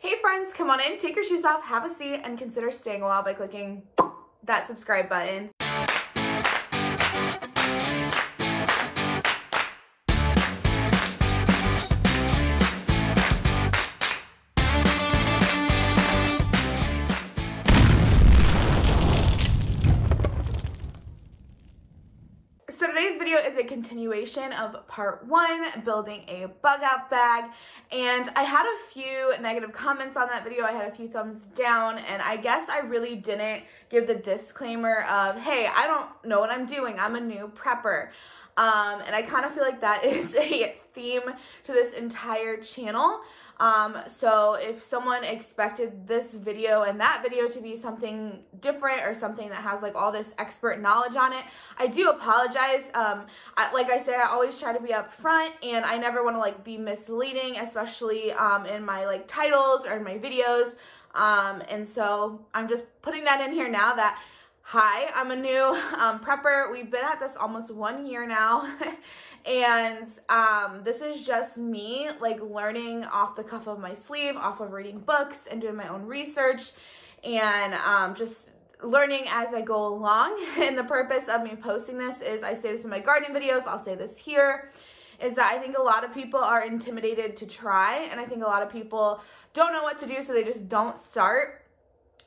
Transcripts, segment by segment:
Hey friends, come on in, take your shoes off, have a seat, and consider staying a while by clicking that subscribe button. So today's video is a continuation of part 1, building a bug out bag, and I had a few negative comments on that video. I had a few thumbs down, and I guess I really didn't give the disclaimer of, hey, I don't know what I'm doing, I'm a new prepper. And I kind of feel like that is a theme to this entire channel. So if someone expected this video and that video to be something different or something that has like all this expert knowledge on it, I do apologize. Like I say, I always try to be upfront, and I never want to like be misleading, especially in my like titles or in my videos. And so I'm just putting that in here now that, hi, I'm a new prepper. We've been at this almost 1 year now. And this is just me like learning off the cuff of my sleeve, off of reading books and doing my own research, and just learning as I go along. And the purpose of me posting this is, I say this in my gardening videos, I'll say this here, is that I think a lot of people are intimidated to try, and I think a lot of people don't know what to do, so they just don't start.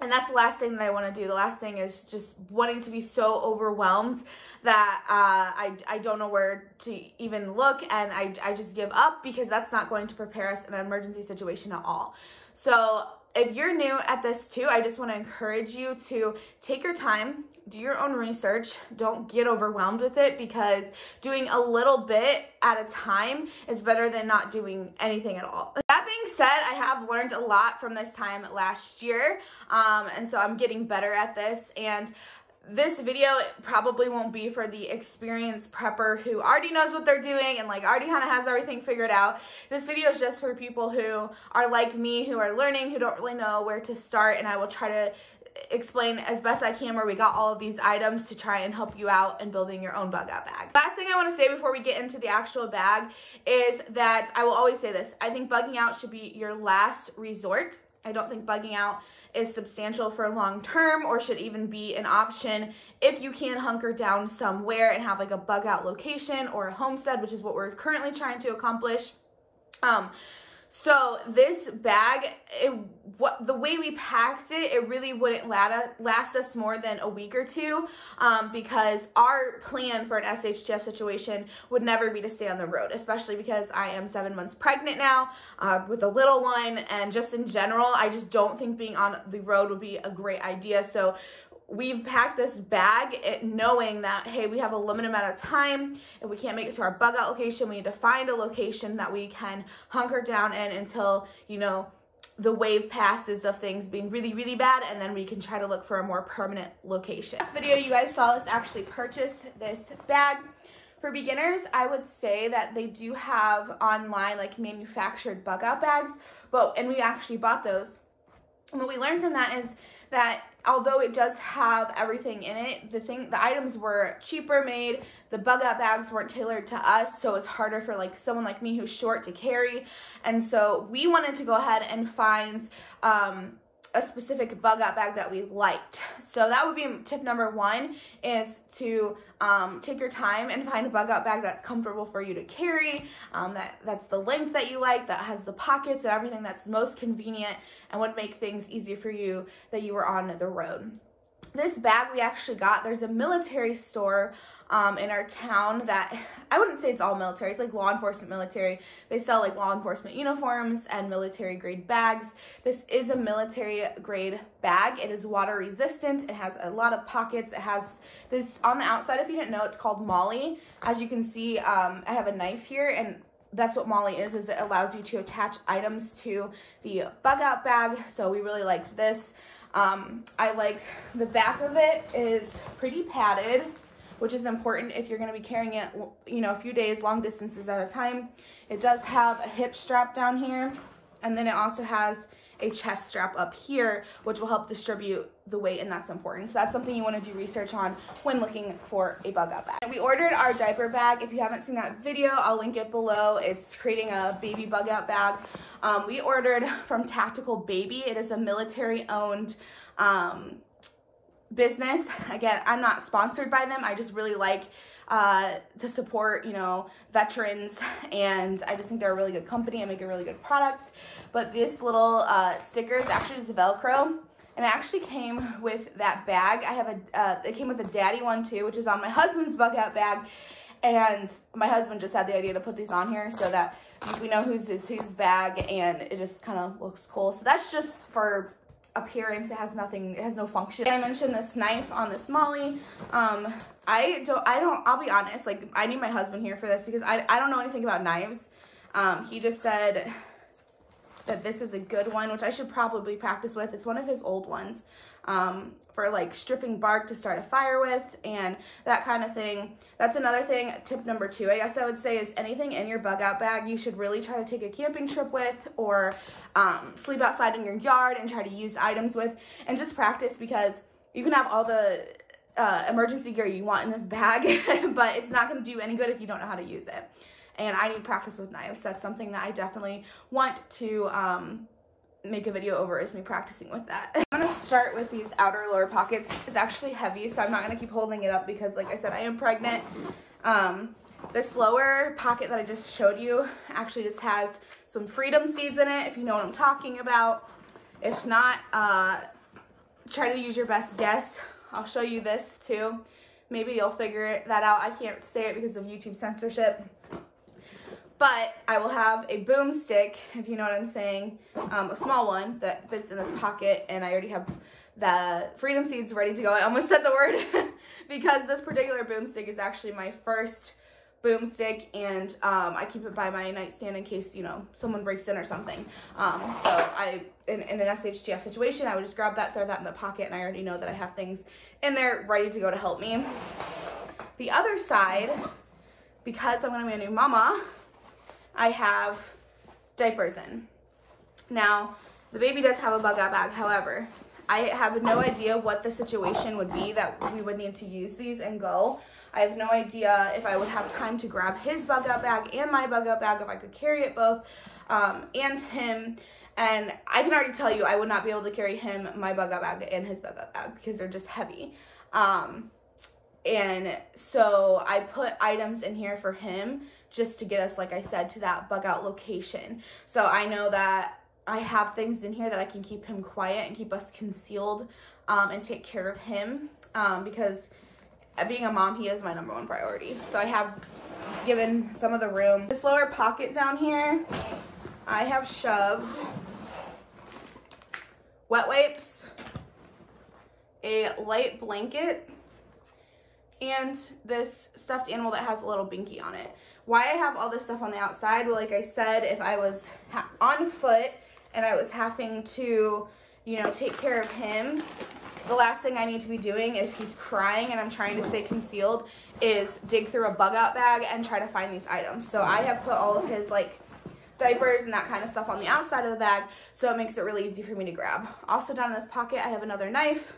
And that's the last thing that I want to do. The last thing is just wanting to be so overwhelmed that I don't know where to even look, and I just give up, because that's not going to prepare us in an emergency situation at all. So if you're new at this too, I just want to encourage you to take your time, do your own research. Don't get overwhelmed with it, because doing a little bit at a time is better than not doing anything at all. That being said, I have learned a lot from this time last year, and so I'm getting better at this. And this video probably won't be for the experienced prepper who already knows what they're doing and like already kind of has everything figured out. This video is just for people who are like me, who are learning, who don't really know where to start, and I will try to explain as best I can where we got all of these items to try and help you out in building your own bug out bag. Last thing I want to say before we get into the actual bag is that I will always say this: I think bugging out should be your last resort. I don't think bugging out is substantial for long term, or should even be an option if you can hunker down somewhere and have like a bug out location or a homestead, which is what we're currently trying to accomplish. So this bag, the way we packed it, it really wouldn't last us more than a week or two, because our plan for an SHTF situation would never be to stay on the road, especially because I am 7 months pregnant now with a little one, and just in general, I just don't think being on the road would be a great idea. So we've packed this bag knowing that, hey, we have a limited amount of time. If we can't make it to our bug out location, we need to find a location that we can hunker down in until, you know, the wave passes of things being really, really bad, and then we can try to look for a more permanent location. This video, you guys saw us actually purchase this bag. For beginners, I would say that they do have online like manufactured bug out bags, and we actually bought those. And what we learned from that is that although it does have everything in it, the items were cheaper made, the bug out bags weren't tailored to us, so it's harder for like someone like me who's short to carry. And so we wanted to go ahead and find a specific bug out bag that we liked. So that would be tip number 1, is to take your time and find a bug out bag that's comfortable for you to carry, that's the length that you like, that has the pockets and everything that's most convenient and would make things easier for you that you were on the road. This bag we actually got, there's a military store in our town that, I wouldn't say it's all military, it's like law enforcement military. They sell like law enforcement uniforms and military grade bags. This is a military grade bag. It is water resistant. It has a lot of pockets. It has this on the outside, if you didn't know, it's called Molly. As you can see, I have a knife here, and that's what Molly is it allows you to attach items to the bug out bag. So we really liked this. I like the back of it is pretty padded, which is important if you're going to be carrying it, you know, a few days, long distances at a time. It does have a hip strap down here, and then it also has a chest strap up here, which will help distribute the weight, and that's important. So that's something you want to do research on when looking for a bug out bag. And we ordered our diaper bag. If you haven't seen that video, I'll link it below. It's creating a baby bug out bag. We ordered from Tactical Baby. It is a military-owned business. Again, I'm not sponsored by them. I just really like to support, you know, veterans, and I just think they're a really good company and make a really good product. But this little sticker is actually just Velcro, and it actually came with that bag. I have it came with a daddy one too, which is on my husband's bug out bag, and my husband just had the idea to put these on here so that we know whose bag, and it just kind of looks cool. So that's just for appearance. It has nothing, it has no function. I mentioned this knife on this Molly. I'll be honest, like, I need my husband here for this because I don't know anything about knives. He just said that this is a good one, which I should probably practice with. It's one of his old ones, for like stripping bark to start a fire with and that kind of thing. That's another thing. Tip number 2, I guess I would say, is anything in your bug out bag you should really try to take a camping trip with, or sleep outside in your yard and try to use items with, and just practice, because you can have all the emergency gear you want in this bag, but it's not going to do any good if you don't know how to use it. And I need practice with knives. That's something that I definitely want to make a video over, is me practicing with that. I'm gonna start with these outer lower pockets. It's actually heavy, so I'm not gonna keep holding it up because, like I said, I am pregnant. This lower pocket that I just showed you actually just has some freedom seeds in it, if you know what I'm talking about. If not, try to use your best guess. I'll show you this too. Maybe you'll figure that out. I can't say it because of YouTube censorship. But I will have a boomstick, if you know what I'm saying, a small one that fits in this pocket, and I already have the freedom seeds ready to go. I almost said the word because this particular boomstick is actually my first boomstick, and I keep it by my nightstand in case, you know, someone breaks in or something. So in an SHTF situation, I would just grab that, throw that in the pocket, and I already know that I have things in there ready to go to help me. The other side, because I'm going to be a new mama, I have diapers in. Now, the baby does have a bug out bag. However, I have no idea what the situation would be that we would need to use these and go. I have no idea if I would have time to grab his bug out bag and my bug out bag, if I could carry it both, and him. And I can already tell you I would not be able to carry him, my bug out bag, and his bug out bag because they're just heavy. And so I put items in here for him just to get us, like I said, to that bug out location. So I know that I have things in here that I can keep him quiet and keep us concealed, and take care of him, because being a mom, he is my #1 priority. So I have given some of the room. This lower pocket down here, I have shoved wet wipes, a light blanket, and this stuffed animal that has a little binky on it. Why I have all this stuff on the outside? Well, like I said, if I was on foot and I was having to, you know, take care of him, the last thing I need to be doing if he's crying and I'm trying to stay concealed is dig through a bug out bag and try to find these items. So I have put all of his, like, diapers and that kind of stuff on the outside of the bag, so it makes it really easy for me to grab. Also down in this pocket, I have another knife.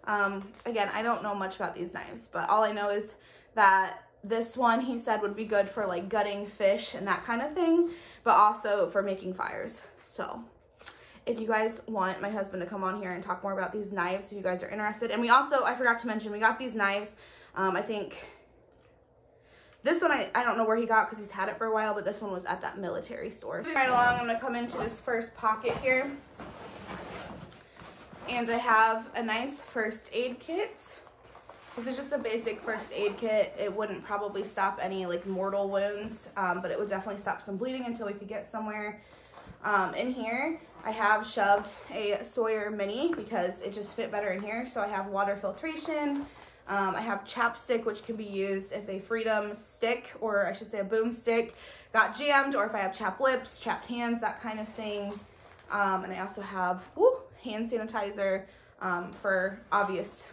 Again, I don't know much about these knives, but all I know is that this one, he said, would be good for like gutting fish and that kind of thing, but also for making fires. So if you guys want my husband to come on here and talk more about these knives, if you guys are interested. And we also, I forgot to mention, we got these knives. I think this one, I don't know where he got because he's had it for a while, but this one was at that military store. Right along, I'm gonna come into this first pocket here. And I have a nice first aid kit. This is just a basic first aid kit. It wouldn't probably stop any like mortal wounds, but it would definitely stop some bleeding until we could get somewhere. In here, I have shoved a Sawyer Mini because it just fit better in here. So I have water filtration. I have chapstick, which can be used if a freedom stick, or I should say a boom stick, got jammed, or if I have chapped lips, chapped hands, that kind of thing. And I also have hand sanitizer for obvious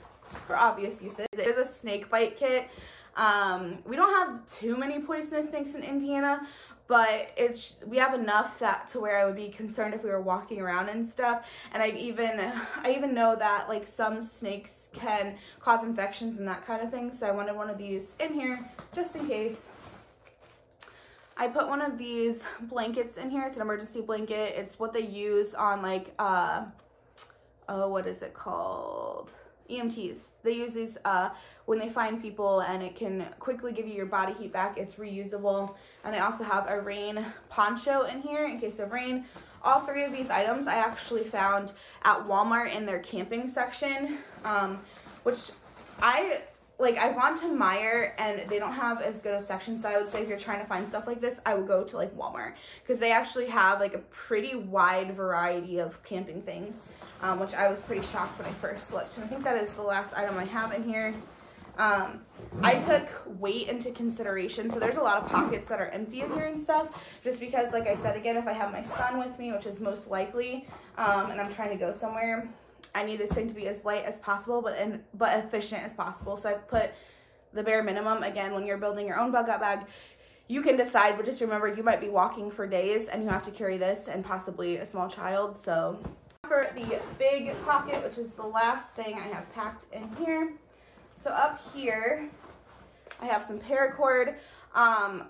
uses. It is a snake bite kit. We don't have too many poisonous snakes in Indiana, but we have enough that to where I would be concerned if we were walking around and stuff. And I even know that like some snakes can cause infections and that kind of thing, so I wanted one of these in here just in case. I put one of these blankets in here. It's an emergency blanket. It's what they use on like what is it called? EMTs. They use these when they find people, and it can quickly give you your body heat back. It's reusable. And I also have a rain poncho in here in case of rain. All three of these items I actually found at Walmart in their camping section, which I've gone to Meijer and they don't have as good a section, so I would say if you're trying to find stuff like this, I would go to like Walmart, because they actually have like a pretty wide variety of camping things, which I was pretty shocked when I first looked. And I think that is the last item I have in here. I took weight into consideration, so there's a lot of pockets that are empty in here and stuff, just because, like I said again, if I have my son with me, which is most likely, and I'm trying to go somewhere, I need this thing to be as light as possible, but efficient as possible. So I put the bare minimum. Again, when you're building your own bug out bag, you can decide, but just remember you might be walking for days and you have to carry this and possibly a small child. So for the big pocket, which is the last thing I have packed in here. So up here, I have some paracord. On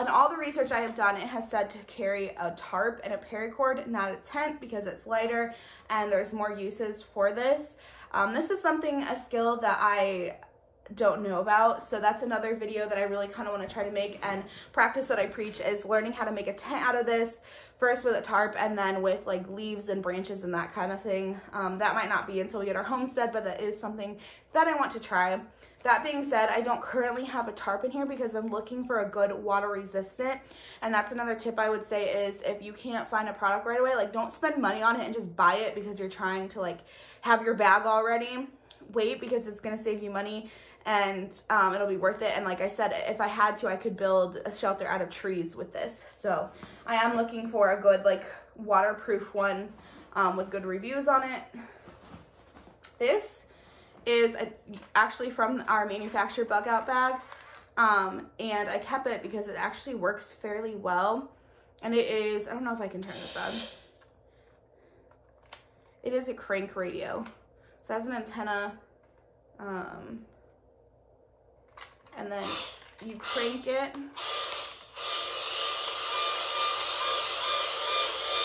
all the research I have done, it has said to carry a tarp and a paracord, not a tent, because it's lighter and there's more uses for this. This is a skill that I don't know about, so that's another video that I really kind of want to try to make and practice what I preach, is learning how to make a tent out of this, first with a tarp and then with like leaves and branches and that kind of thing. That might not be until we get our homestead, but that is something that I want to try. That being said, I don't currently have a tarp in here because I'm looking for a good water resistant. And that's another tip I would say, is if you can't find a product right away, like don't spend money on it and just buy it because you're trying to like have your bag already. Wait, because it's going to save you money and it'll be worth it. And like I said, if I had to, I could build a shelter out of trees with this. So I am looking for a good like waterproof one with good reviews on it. This is actually from our manufactured bug out bag, and I kept it because it actually works fairly well. And it is, I don't know if I can turn this on, it is a crank radio, so it has an antenna, and then you crank it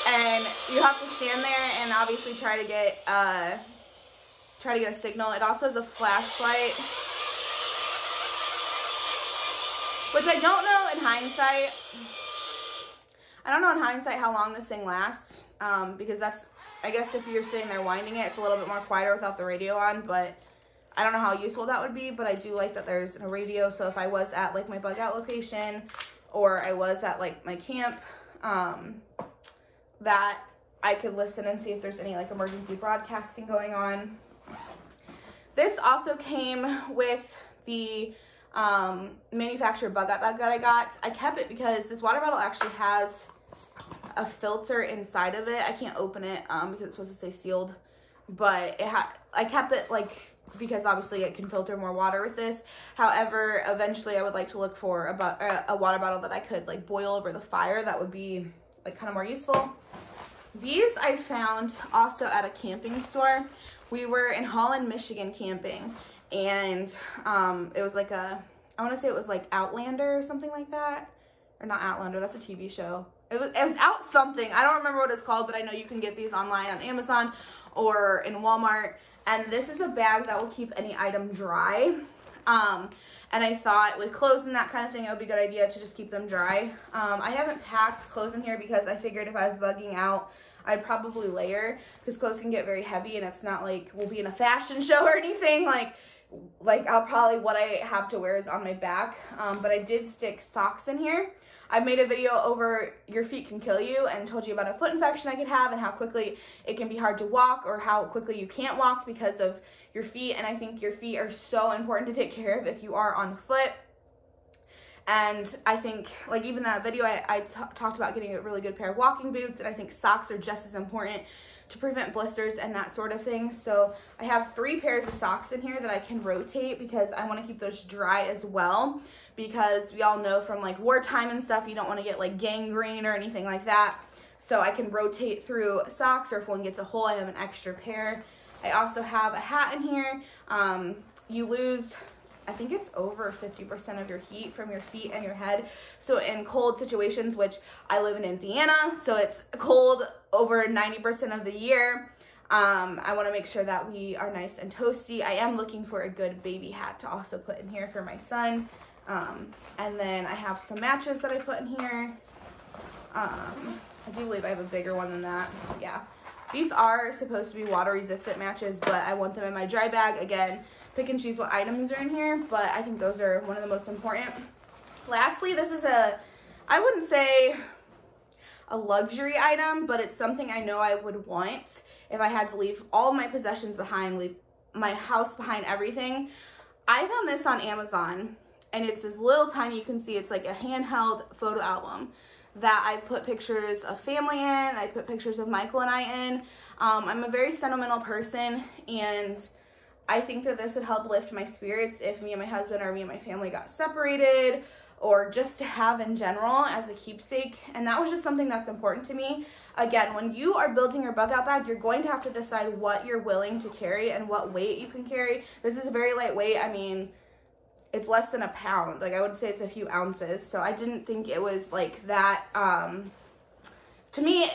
and you have to stand there and obviously try to get a signal. It also has a flashlight, which I don't know in hindsight. I don't know in hindsight how long this thing lasts, because that's, I guess if you're sitting there winding it, it's a little bit more quieter without the radio on, but I don't know how useful that would be. But I do like that there's a radio, so if I was at like my bug out location or I was at like my camp, that I could listen and see if there's any like emergency broadcasting going on. This also came with the manufactured bug out bag that I got. I kept it because this water bottle actually has a filter inside of it. I can't open it because it's supposed to stay sealed, but I kept it like because obviously it can filter more water with this. However, eventually I would like to look for a water bottle that I could like boil over the fire. That would be like kind of more useful. These I found also at a camping store. We were in Holland, Michigan camping, and it was like I want to say it was like Outlander or something like that. Or not Outlander, that's a TV show. It was out something. I don't remember what it's called, but I know you can get these online on Amazon or in Walmart. And this is a bag that will keep any item dry. And I thought with clothes and that kind of thing, it would be a good idea to just keep them dry. I haven't packed clothes in here because I figured if I was bugging out, I'd probably layer, because clothes can get very heavy, and it's not like we'll be in a fashion show or anything. Like I'll probably, what I have to wear is on my back. But I did stick socks in here. I made a video over your feet can kill you and told you about a foot infection I could have and how quickly it can be hard to walk, or how quickly you can't walk because of your feet. And I think your feet are so important to take care of if you are on foot. And I think, like, even that video, I talked about getting a really good pair of walking boots, and I think socks are just as important. to prevent blisters and that sort of thing. So I have 3 pairs of socks in here that I can rotate because I want to keep those dry as well, because we all know from like wartime and stuff, you don't want to get like gangrene or anything like that. So I can rotate through socks, or if one gets a hole, I have an extra pair. I also have a hat in here. You lose, I think it's over 50% of your heat from your feet and your head. So in cold situations, which I live in Indiana, so it's cold over 90% of the year, I want to make sure that we are nice and toasty. I am looking for a good baby hat to also put in here for my son. And then I have some matches that I put in here. I do believe I have a bigger one than that. Yeah. These are supposed to be water resistant matches, but I want them in my dry bag. Again, pick and choose what items are in here, but I think those are one of the most important. Lastly, this is I wouldn't say a luxury item, but it's something I know I would want if I had to leave all my possessions behind, leave my house behind, everything. I found this on Amazon, and it's this little tiny, you can see it's like a handheld photo album that I've put pictures of family in. I put pictures of Michael and I in. I'm a very sentimental person, and I think that this would help lift my spirits if me and my husband or me and my family got separated, or just to have in general as a keepsake. And that was just something that's important to me. Again, when you are building your bug out bag, you're going to have to decide what you're willing to carry and what weight you can carry. This is very lightweight. I mean, it's less than a pound. Like, I would say it's a few ounces. So I didn't think it was like that. To me,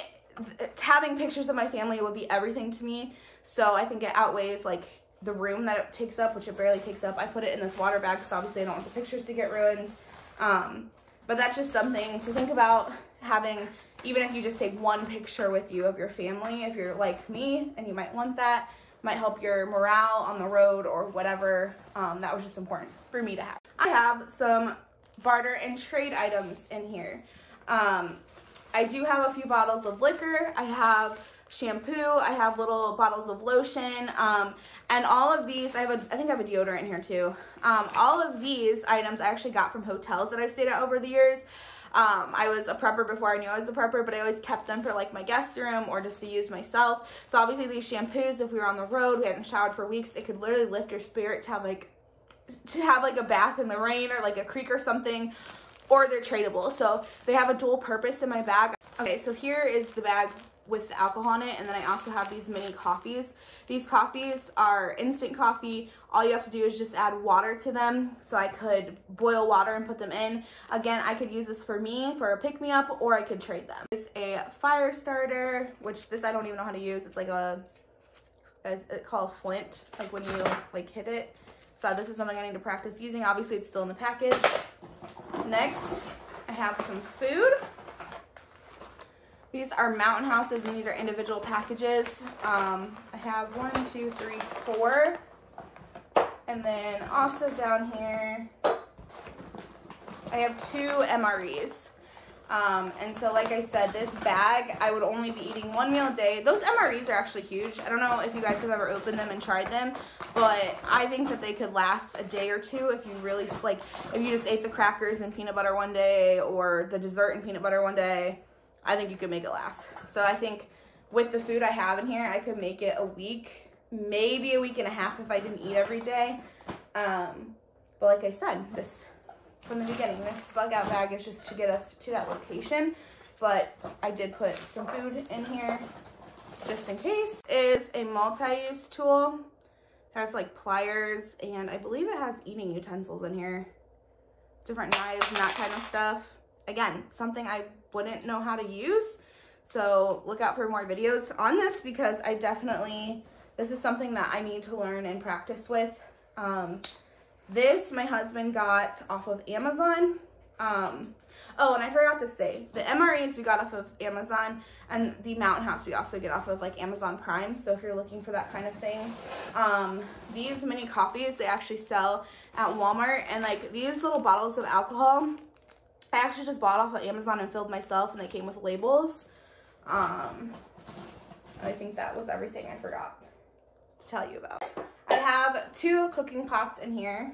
having pictures of my family would be everything to me. So I think it outweighs like the room that it takes up, which it barely takes up. I put it in this water bag because obviously I don't want the pictures to get ruined. But that's just something to think about, having, even if you just take one picture with you of your family, if you're like me and you might want that, might help your morale on the road or whatever. That was just important for me to have. I have some barter and trade items in here. I do have a few bottles of liquor. I have shampoo. I have little bottles of lotion. And all of these, I think I have a deodorant in here too. All of these items I actually got from hotels that I've stayed at over the years. I was a prepper before I knew I was a prepper, but I always kept them for like my guest room or just to use myself. So obviously these shampoos, if we were on the road, we hadn't showered for weeks, it could literally lift your spirit to have like a bath in the rain or like a creek or something, or they're tradable. So they have a dual purpose in my bag. Okay, so here is the bag with the alcohol in it, and then I also have these mini coffees. These coffees are instant coffee. All you have to do is just add water to them. So I could boil water and put them in. Again, I could use this for me, for a pick-me-up, or I could trade them. It's a fire starter, which this I don't even know how to use. It's like it's called flint, like when you like hit it. So this is something I need to practice using. Obviously it's still in the package. Next, I have some food. These are Mountain Houses, and these are individual packages. I have 1, 2, 3, 4. And then also down here, I have 2 MREs. And so like I said, this bag, I would only be eating 1 meal a day. Those MREs are actually huge. I don't know if you guys have ever opened them and tried them, but I think that they could last a day or two if you really, like, if you just ate the crackers and peanut butter one day, or the dessert and peanut butter one day. I think you could make it last. So I think with the food I have in here, I could make it a week, maybe a week and a half if I didn't eat every day. But like I said, this, from the beginning, this bug out bag is just to get us to that location. But I did put some food in here just in case. It is a multi-use tool. It has like pliers, and I believe it has eating utensils in here. Different knives and that kind of stuff. Again, something I wouldn't know how to use, so look out for more videos on this, because I definitely, this is something that I need to learn and practice with. This my husband got off of Amazon. Oh, and I forgot to say, the MREs we got off of Amazon, and the Mountain House we also get off of like Amazon Prime, so if you're looking for that kind of thing. These mini coffees, they actually sell at Walmart, and like these little bottles of alcohol, I actually just bought off of Amazon and filled myself, and they came with labels. I think that was everything I forgot to tell you about. I have 2 cooking pots in here.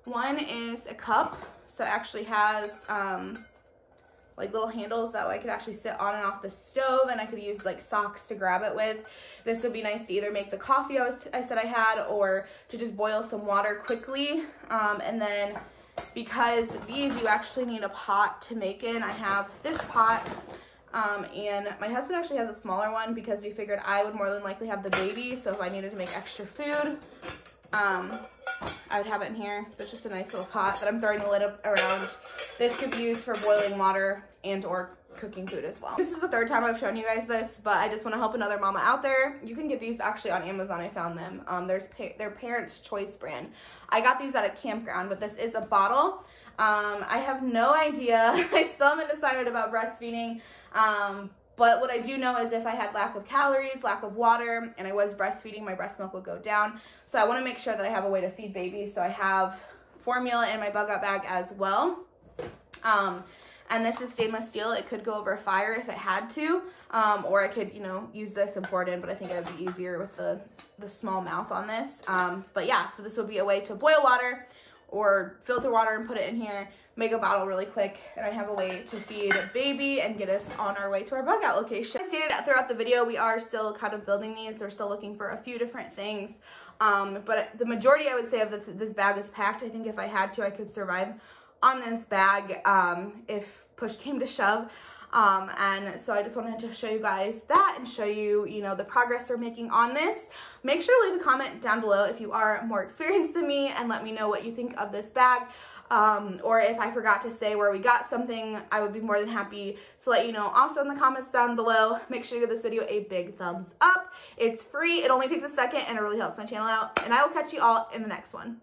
One is a cup, so it actually has like little handles that I could actually sit on and off the stove, and I could use like socks to grab it with. This would be nice to either make the coffee I said I had, or to just boil some water quickly. And then because these you actually need a pot to make in, I have this pot. And my husband actually has a smaller one because we figured I would more than likely have the baby, so if I needed to make extra food, I would have it in here. So it's just a nice little pot that I'm throwing the lid around. This could be used for boiling water and or cooking food as well. This is the third time I've shown you guys this, but I just want to help another mama out there. You can get these actually on Amazon. I found them. They're Parents' Choice brand. I got these at a campground, but this is a bottle. I have no idea. I still haven't decided about breastfeeding. But what I do know is if I had lack of calories, lack of water, and I was breastfeeding, my breast milk would go down. So I want to make sure that I have a way to feed babies. So I have formula in my bug out bag as well. And this is stainless steel. It could go over a fire if it had to, or I could, you know, use this and pour it in, but I think it would be easier with the small mouth on this. But yeah, so this would be a way to boil water or filter water and put it in here, make a bottle really quick, and I have a way to feed a baby and get us on our way to our bug out location. As stated throughout the video, we are still kind of building these. We're still looking for a few different things, but the majority, I would say, of this bag is packed. I think if I had to, I could survive on this bag if push came to shove. And so I just wanted to show you guys that and show you, you know, the progress we're making on this. Make sure to leave a comment down below if you are more experienced than me and let me know what you think of this bag. Or if I forgot to say where we got something, I would be more than happy to let you know. Also in the comments down below, make sure to give this video a big thumbs up. It's free, it only takes a second, and it really helps my channel out. And I will catch you all in the next one.